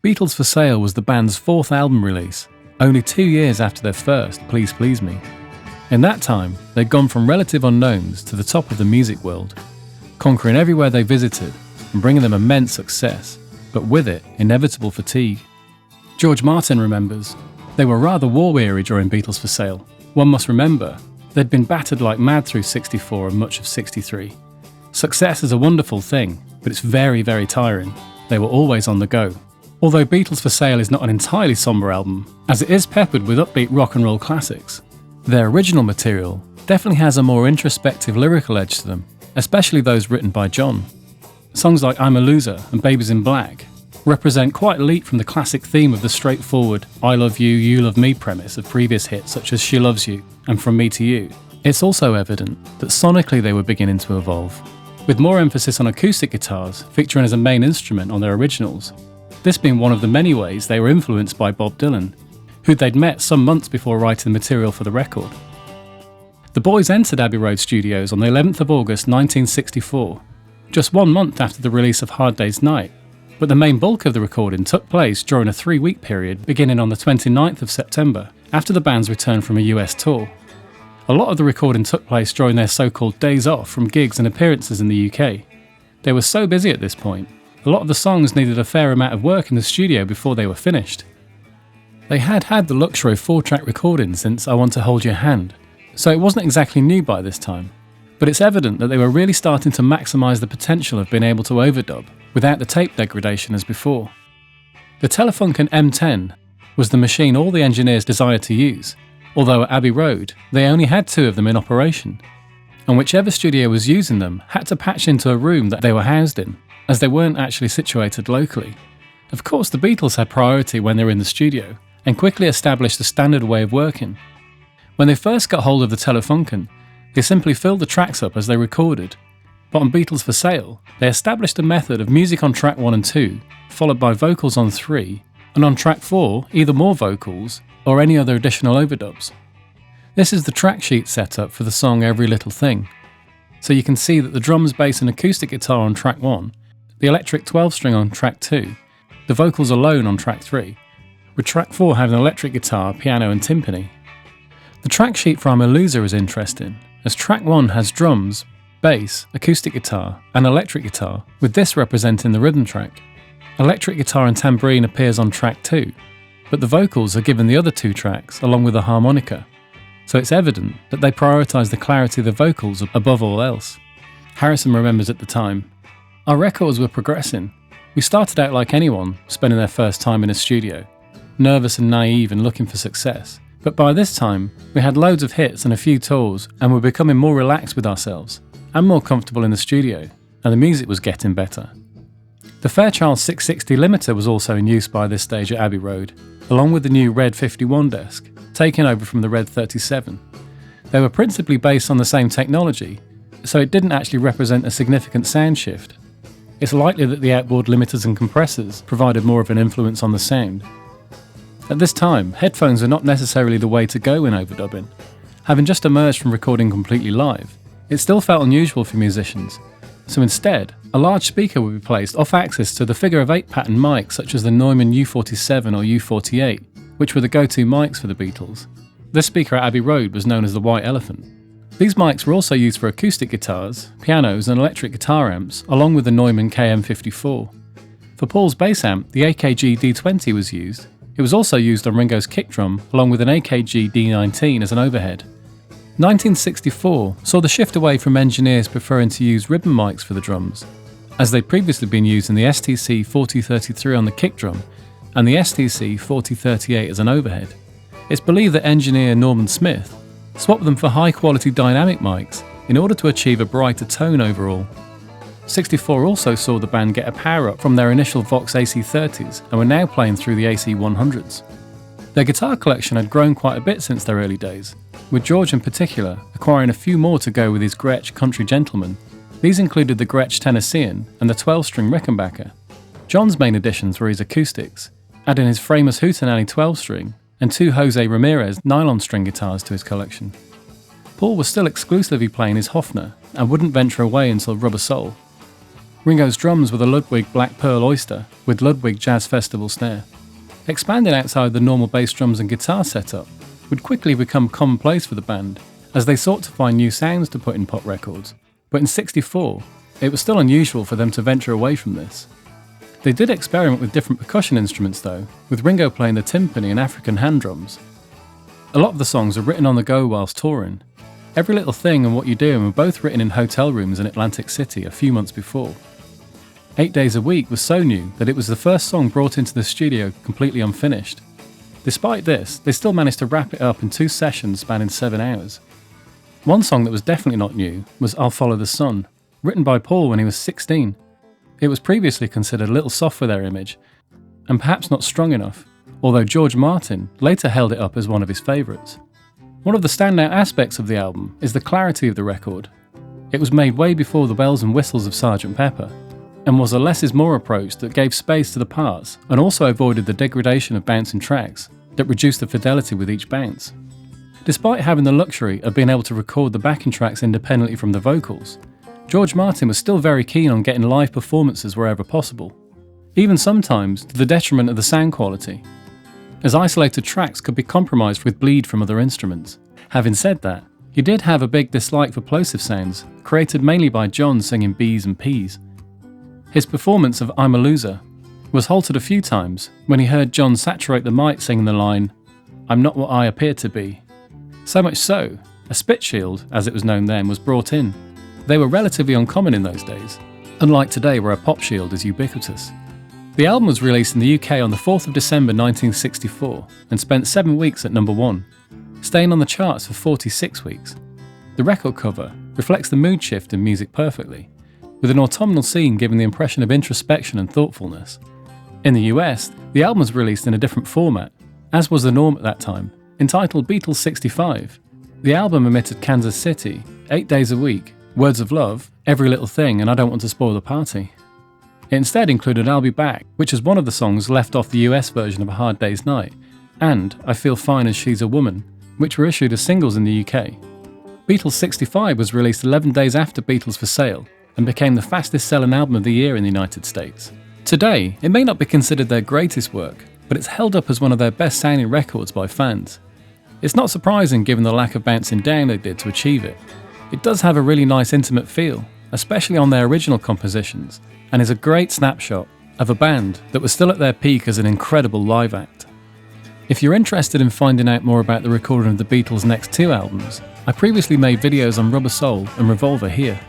Beatles for Sale was the band's fourth album release, only 2 years after their first, Please Please Me. In that time, they'd gone from relative unknowns to the top of the music world, conquering everywhere they visited and bringing them immense success, but with it, inevitable fatigue. George Martin remembers, they were rather war-weary during Beatles for Sale. One must remember, they'd been battered like mad through '64 and much of '63. Success is a wonderful thing, but it's very, very tiring. They were always on the go. Although Beatles for Sale is not an entirely sombre album, as it is peppered with upbeat rock and roll classics, their original material definitely has a more introspective lyrical edge to them, especially those written by John. Songs like I'm a Loser and Babies in Black represent quite a leap from the classic theme of the straightforward I love you, you love me premise of previous hits such as She Loves You and From Me to You. It's also evident that sonically they were beginning to evolve, with more emphasis on acoustic guitars featuring as a main instrument on their originals, this being one of the many ways they were influenced by Bob Dylan, who they'd met some months before writing the material for the record. The boys entered Abbey Road Studios on the 11th of August 1964, just 1 month after the release of Hard Day's Night, but the main bulk of the recording took place during a 3-week period beginning on the 29th of September, after the band's return from a US tour. A lot of the recording took place during their so-called days off from gigs and appearances in the UK. They were so busy at this point, a lot of the songs needed a fair amount of work in the studio before they were finished. They had had the luxury of 4-track recording since I Want to Hold Your Hand, so it wasn't exactly new by this time, but it's evident that they were really starting to maximise the potential of being able to overdub without the tape degradation as before. The Telefunken M10 was the machine all the engineers desired to use, although at Abbey Road they only had 2 of them in operation, and whichever studio was using them had to patch into a room that they were housed in, as they weren't actually situated locally. Of course, the Beatles had priority when they were in the studio, and quickly established a standard way of working. When they first got hold of the Telefunken, they simply filled the tracks up as they recorded, but on Beatles for Sale, they established a method of music on track 1 and 2, followed by vocals on 3, and on track 4, either more vocals or any other additional overdubs. This is the track sheet setup for the song Every Little Thing. So you can see that the drums, bass and acoustic guitar on track 1, the electric 12-string on track 2, the vocals alone on track 3, with track 4 having an electric guitar, piano and timpani. The track sheet for I'm a Loser is interesting, as track 1 has drums, bass, acoustic guitar and electric guitar, with this representing the rhythm track. Electric guitar and tambourine appears on track 2, but the vocals are given the other 2 tracks along with a harmonica, so it's evident that they prioritised the clarity of the vocals above all else. Harrison remembers at the time, "Our records were progressing. We started out like anyone, spending their first time in a studio, nervous and naive and looking for success. But by this time, we had loads of hits and a few tours and were becoming more relaxed with ourselves and more comfortable in the studio, and the music was getting better." The Fairchild 660 limiter was also in use by this stage at Abbey Road, along with the new Red 51 desk, taken over from the Red 37. They were principally based on the same technology, so it didn't actually represent a significant sound shift. It's likely that the outboard limiters and compressors provided more of an influence on the sound. At this time, headphones were not necessarily the way to go in overdubbing. Having just emerged from recording completely live, it still felt unusual for musicians, so instead, a large speaker would be placed off-axis to the figure-of-8 pattern mics such as the Neumann U47 or U48, which were the go-to mics for the Beatles. This speaker at Abbey Road was known as the White Elephant. These mics were also used for acoustic guitars, pianos and electric guitar amps, along with the Neumann KM54. For Paul's bass amp, the AKG D20 was used. It was also used on Ringo's kick drum, along with an AKG D19 as an overhead. 1964 saw the shift away from engineers preferring to use ribbon mics for the drums, as they'd previously been used in the STC 4033 on the kick drum and the STC 4038 as an overhead. It's believed that engineer Norman Smith swapped them for high-quality dynamic mics in order to achieve a brighter tone overall. 64 also saw the band get a power-up from their initial Vox AC30s and were now playing through the AC100s. Their guitar collection had grown quite a bit since their early days, with George in particular acquiring a few more to go with his Gretsch Country Gentleman. These included the Gretsch Tennessean and the 12-string Rickenbacker. John's main additions were his acoustics, adding his famous Hootenanny 12-string and 2 Jose Ramirez nylon string guitars to his collection. Paul was still exclusively playing his Hofner and wouldn't venture away until Rubber Soul. Ringo's drums were the Ludwig Black Pearl Oyster with Ludwig Jazz Festival snare. Expanding outside the normal bass drums and guitar setup would quickly become commonplace for the band as they sought to find new sounds to put in pop records, but in '64, it was still unusual for them to venture away from this. They did experiment with different percussion instruments though, with Ringo playing the timpani and African hand drums. A lot of the songs are written on the go whilst touring. Every Little Thing and What You Doing were both written in hotel rooms in Atlantic City a few months before. 8 Days a Week was so new that it was the first song brought into the studio completely unfinished. Despite this, they still managed to wrap it up in 2 sessions spanning 7 hours. One song that was definitely not new was I'll Follow the Sun, written by Paul when he was 16. It was previously considered a little soft for their image, and perhaps not strong enough, although George Martin later held it up as one of his favourites. One of the standout aspects of the album is the clarity of the record. It was made way before the bells and whistles of Sgt. Pepper, and was a less is more approach that gave space to the parts and also avoided the degradation of bouncing tracks that reduced the fidelity with each bounce. Despite having the luxury of being able to record the backing tracks independently from the vocals, George Martin was still very keen on getting live performances wherever possible, even sometimes to the detriment of the sound quality, as isolated tracks could be compromised with bleed from other instruments. Having said that, he did have a big dislike for plosive sounds, created mainly by John singing B's and P's. His performance of I'm a Loser was halted a few times when he heard John saturate the mic singing the line, I'm not what I appear to be. So much so, a spit shield, as it was known then, was brought in. They were relatively uncommon in those days, unlike today where a pop shield is ubiquitous. The album was released in the UK on the 4th of December 1964 and spent 7 weeks at number 1, staying on the charts for 46 weeks. The record cover reflects the mood shift in music perfectly, with an autumnal scene giving the impression of introspection and thoughtfulness. In the US, the album was released in a different format, as was the norm at that time, entitled Beatles 65. The album omitted Kansas City, 8 Days a Week, Words of Love, Every Little Thing and I Don't Want to Spoil the Party. It instead included I'll Be Back, which is one of the songs left off the US version of A Hard Day's Night, and I Feel Fine as She's a Woman, which were issued as singles in the UK. Beatles 65 was released 11 days after Beatles for Sale, and became the fastest selling album of the year in the United States. Today, it may not be considered their greatest work, but it's held up as one of their best sounding records by fans. It's not surprising given the lack of bouncing down they did to achieve it. It does have a really nice intimate feel, especially on their original compositions, and is a great snapshot of a band that was still at their peak as an incredible live act. If you're interested in finding out more about the recording of the Beatles' next 2 albums, I previously made videos on Rubber Soul and Revolver here.